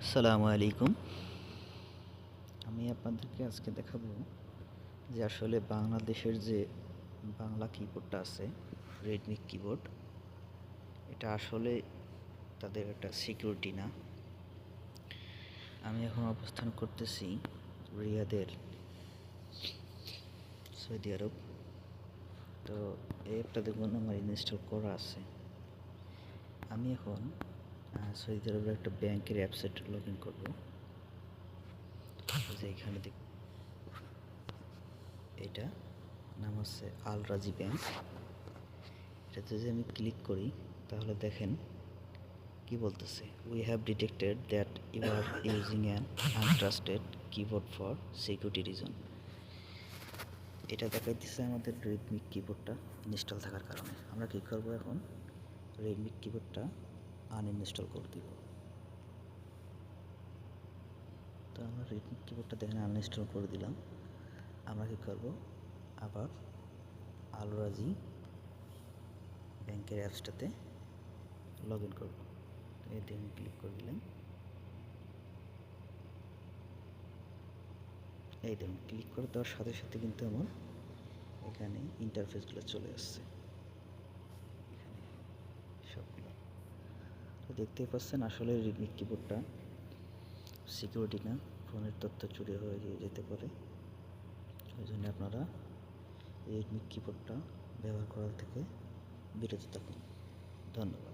আসসালামু আলাইকুম। আমি আপনাদেরকে আজকে দেখাবো যে আসলে বাংলাদেশের যে বাংলা কিবোর্ডটা আছে, রেডমি কিবোর্ড, এটা আসলে তাদের একটা সিকিউরিটি না। আমি এখন অবস্থান করতেছি রিয়াদের, সৌদি আরব। তো এই অ্যাপটা দেখুন আমার ইনস্টল করা আছে। আমি এখন সৌদি আরবের একটা ব্যাংকের অ্যাপসেট লগ ইন করবো। যে এখানে দেখুন, এটা নাম হচ্ছে আল রাজি ব্যাংক। এটাতে যদি আমি ক্লিক করি তাহলে দেখেন কি বলতেছে, we have detected that you are using an untrusted keyboard for security reason. এটা দেখাইতেছে আমাদের রেডমি কিবোর্ডটা ইনস্টল থাকার কারণে। আমরা কী করবো, এখন রেডমি কিবোর্ডটা আনইনস্টল করে দিব। তো আমরা রেডমি কিবোর্ডটা দেখেন আনইনস্টল করে দিলাম। আমরা কী করবো, আবার আল রাজি ব্যাংকের অ্যাপসটাতে লগ ইন করবো। এই দেখুন, ক্লিক করে দিলাম। এই দেখুন, ক্লিক করে দেওয়ার সাথে সাথে কিন্তু আমার এখানে ইন্টারফেসগুলো চলে আসছে, এখানে সবগুলো। তো দেখতেই পাচ্ছেন আসলে রেডমি কিবোর্ডটা সিকিউরিটি না, ফোনের তথ্য চুরি হয়ে যেতে পারে। ওই জন্য আপনারা রেডমি কিবোর্ডটা ব্যবহার করা থেকে বিরত থাকুন। ধন্যবাদ।